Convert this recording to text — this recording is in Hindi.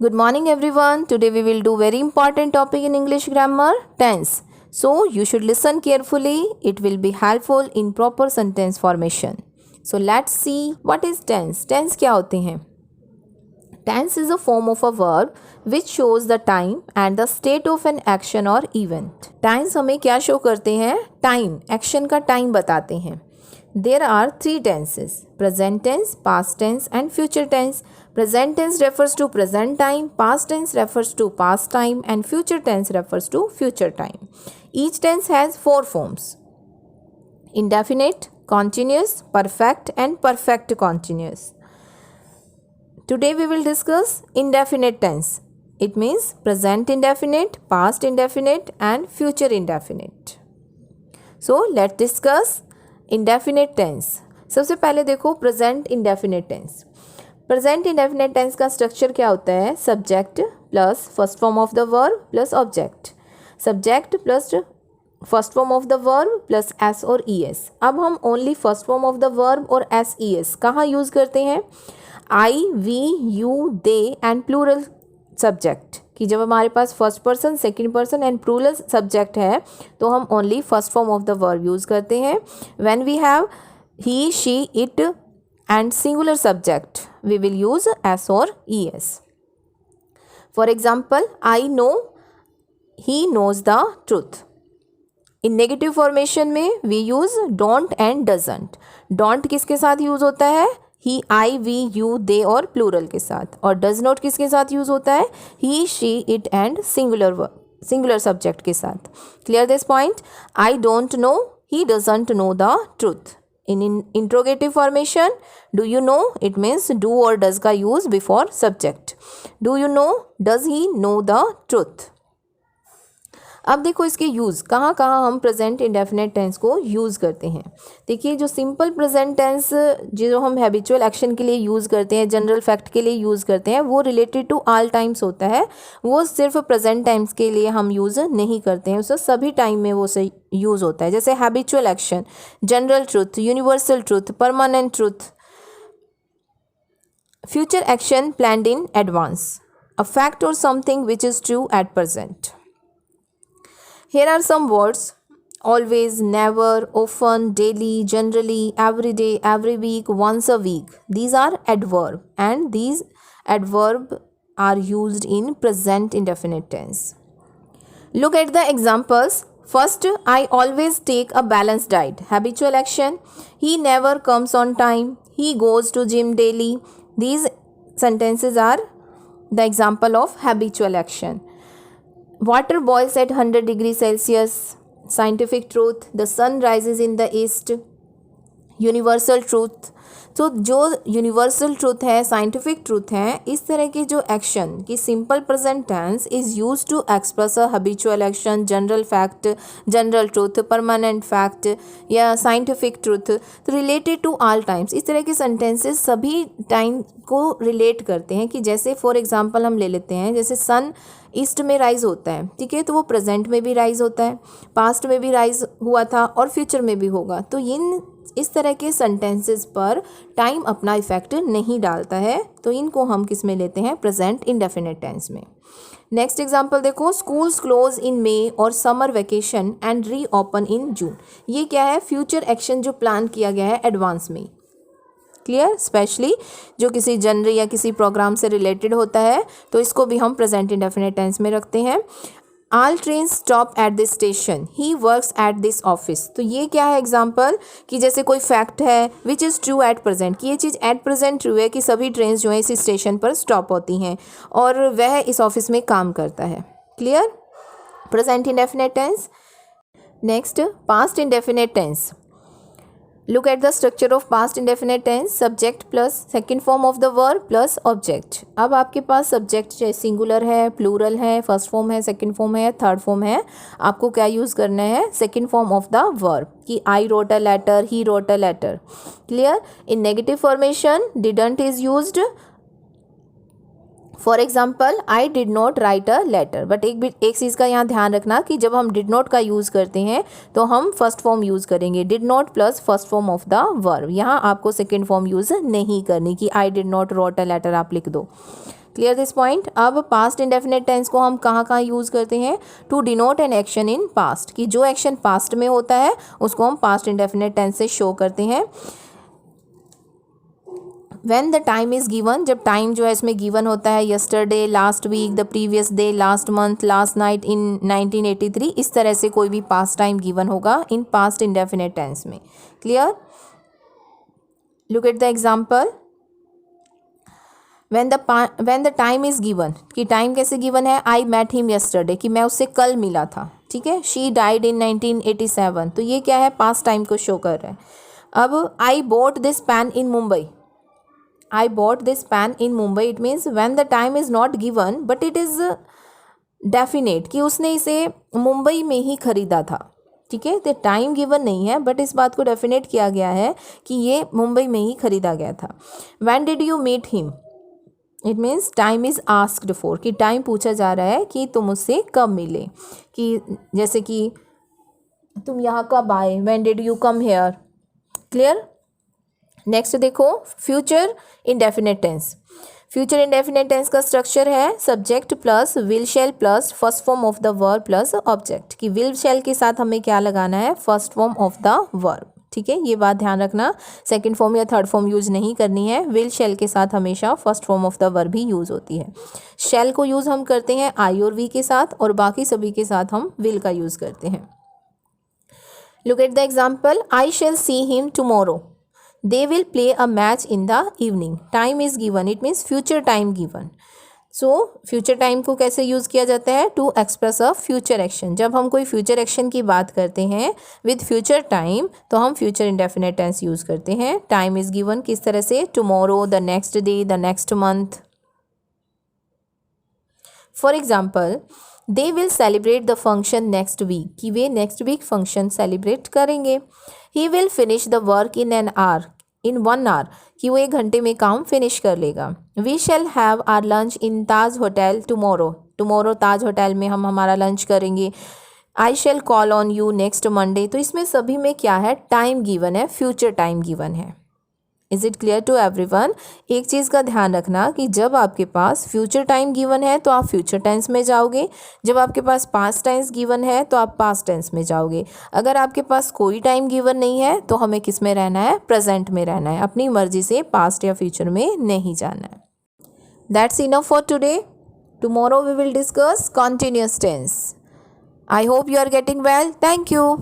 Good morning everyone. Today we will do very important topic in English grammar, tense. So you should listen carefully. It will be helpful in proper sentence formation. So let's see what is tense. Tense क्या होते हैं? Tense is a form of a verb which shows the time and the state of an action or event. Tense हमें क्या show करते हैं? Time, action का time बताते हैं. There are three tenses: present tense, past tense and future tense. Present tense refers to present time, past tense refers to past time and future tense refers to future time. Each tense has four forms: indefinite, continuous, perfect and perfect continuous. Today we will discuss indefinite tense. It means present indefinite, past indefinite and future indefinite. So let's discuss indefinite tense. सबसे पहले देखो present indefinite tense. Present indefinite tense का स्ट्रक्चर क्या होता है? Subject plus first form of the verb plus object, subject plus first form of the verb plus S और ई एस. अब हम only first form of the verb और एस ई एस कहाँ यूज़ करते हैं? I, we, you, they and plural subject. कि जब हमारे पास first person, second person and plural subject है तो हम only first form of the verb use करते हैं. When we have he, she, it and singular subject we will use S और E S. For example, I know, he knows the truth. In negative formation में we use don't and doesn't. Don't किसके साथ यूज़ होता है? ही, आई, वी, यू, दे और प्लूरल के साथ. और डज नॉट किसके साथ यूज़ होता है? He, she, it and singular subject के साथ. Clear this point? I don't know, he doesn't know the truth. In interrogative formation, do you know, it means do और डज का use before subject. Do you know, does he know the truth. अब देखो इसके यूज़ कहाँ कहाँ हम प्रेजेंट इंडेफिनेट टेंस को यूज़ करते हैं. देखिए, जो सिंपल प्रेजेंट टेंस जो हम हैबिचुअल एक्शन के लिए यूज़ करते हैं, जनरल फैक्ट के लिए यूज़ करते हैं, वो रिलेटेड टू ऑल टाइम्स होता है. वो सिर्फ प्रेजेंट टाइम्स के लिए हम यूज़ नहीं करते हैं, उससे सभी टाइम में वो से यूज़ होता है. जैसे habitual action, general truth, universal truth, permanent truth. Future action planned in advance, a fact और something which is true at present. Here are some words: always, never, often, daily, generally, every day, every week, once a week. These are adverb and these adverb are used in present indefinite tense. Look at the examples. First, I always take a balanced diet. Habitual action. He never comes on time. He goes to gym daily. These sentences are the example of habitual action. Water boils at 100 degrees Celsius. Scientific truth. The sun rises in the east. Universal truth. तो जो यूनिवर्सल ट्रूथ है, साइंटिफिक ट्रूथ है, इस तरह के जो एक्शन की simple present tense is use to express a habitual action, general fact, general truth, permanent fact या साइंटिफिक ट्रूथ, तो रिलेटेड टू ऑल टाइम्स. इस तरह के सेंटेंसेस सभी टाइम को रिलेट करते हैं. कि जैसे फॉर एग्जांपल हम ले लेते हैं, जैसे सन ईस्ट में राइज होता है, ठीक है, तो वो प्रेजेंट में भी राइज होता है, पास्ट में भी राइज हुआ था और फ्यूचर में भी होगा. तो इस तरह के सेंटेंसेस पर टाइम अपना इफेक्ट नहीं डालता है, तो इनको हम किस में लेते हैं? प्रेजेंट इंडेफिनेट टेंस में. नेक्स्ट एग्जांपल देखो, स्कूल्स क्लोज इन मई और summer vacation and re open in जून. ये क्या है? फ्यूचर एक्शन जो प्लान किया गया है एडवांस में. क्लियर? स्पेशली जो किसी जनवरी या किसी प्रोग्राम से रिलेटेड होता है, तो इसको भी हम प्रेजेंट इंडेफिनेट टेंस में रखते हैं. All train stop at this station. He works at this office. तो ये क्या है एग्जाम्पल? कि जैसे कोई फैक्ट है विच इज़ ट्रू एट प्रेजेंट, कि ये चीज़ एट प्रेजेंट ट्रू है कि सभी ट्रेन जो है इसी स्टेशन पर स्टॉप होती हैं और वह इस ऑफिस में काम करता है. Clear? Present indefinite tense. Next, past indefinite tense. Look at the structure of past indefinite tense. Subject plus second form of the verb plus object. अब आपके पास सब्जेक्ट सिंगुलर है, प्लूरल है, फर्स्ट फॉर्म है, सेकंड फॉर्म है, थर्ड फॉर्म है. आपको क्या यूज़ करना है? Second form of the verb. कि I wrote a letter, he wrote a letter. Clear? In negative formation didn't is used. For example, I did not write a letter. But एक चीज़ का यहाँ ध्यान रखना कि जब हम डिड नॉट का यूज़ करते हैं तो हम फर्स्ट फॉर्म यूज़ करेंगे. Did not plus first form of the verb. यहाँ आपको सेकेंड फॉर्म यूज़ नहीं करनी कि I did not wrote a letter आप लिख दो. Clear this point. अब पास्ट इंडेफिनिट टेंस को हम कहाँ कहाँ यूज़ करते हैं, to denote an action in past, कि जो एक्शन पास्ट में होता है उसको हम पास्ट इंडेफिनिट टेंस से शो करते हैं। When the time is given, जब टाइम जो है इसमें गिवन होता है, yesterday, last week, the previous day, last month, last night, in 1983, इस तरह से कोई भी पास्ट टाइम गिवन होगा इन पास्ट इंडेफिनिट टेंस में। Clear. Look at the example. when the time is given, कि टाइम कैसे गिवन है, आई मेट हिम yesterday, कि मैं उससे कल मिला था, ठीक है। शी डाइड इन 1987, तो ये क्या है, पास्ट टाइम को शो कर रहा है। अब I bought this pan in Mumbai, I bought this pan in Mumbai, it means when the time is not given but it is definite, कि उसने इसे मुंबई में ही खरीदा था, ठीक है। तो टाइम गिवन नहीं है बट इस बात को डेफिनेट किया गया है कि ये मुंबई में ही खरीदा गया था। When did you meet him, it means time is asked for, कि टाइम पूछा जा रहा है कि तुम उससे कब मिले, कि जैसे कि तुम यहाँ कब आए, when did you come here. Clear. Next देखो, future indefinite tense. Future indefinite tense का स्ट्रक्चर है subject plus will shall plus first form of the verb plus object, कि विल शैल के साथ हमें क्या लगाना है, first form of the verb, ठीक है। ये बात ध्यान रखना, सेकंड फॉर्म या थर्ड फॉर्म यूज़ नहीं करनी है। विल शैल के साथ हमेशा first form of the verb he use होती है। शैल को यूज़ हम करते हैं आई और वी के साथ, और बाकी सभी के साथ हम विल का यूज़ करते हैं। Look at the example. I shall see him tomorrow, they will play a match in the evening, time is given, it means future time given। so future time को कैसे यूज़ किया जाता है, to express a future action। जब हम कोई future action की बात करते हैं with future time तो हम future indefinite tense यूज़ करते हैं। time is given किस तरह से, tomorrow, the next day, the next month। for example, they will celebrate the function next week, कि वे next week function celebrate करेंगे। he will finish the work in an hour, in 1 hour, कि वो 1 घंटे में काम फिनिश कर लेगा। we shall have our lunch in Taj hotel tomorrow, tomorrow Taj hotel में हम हमारा लंच करेंगे। I shall call on you next Monday, तो इसमें सभी में क्या है, टाइम गिवन है, फ्यूचर टाइम गिवन है। Is it clear to everyone. एक चीज़ का ध्यान रखना कि जब आपके पास फ्यूचर टाइम गिवन है तो आप फ्यूचर टेंस में जाओगे, जब आपके पास पास्ट टेंस गिवन है तो आप पास्ट टेंस में जाओगे। अगर आपके पास कोई टाइम गिवन नहीं है तो हमें किस में रहना है, प्रेजेंट में रहना है, अपनी मर्जी से पास्ट या फ्यूचर में नहीं जाना है। That's enough for today. Tomorrow we will discuss continuous tense. I hope you are getting well. Thank you.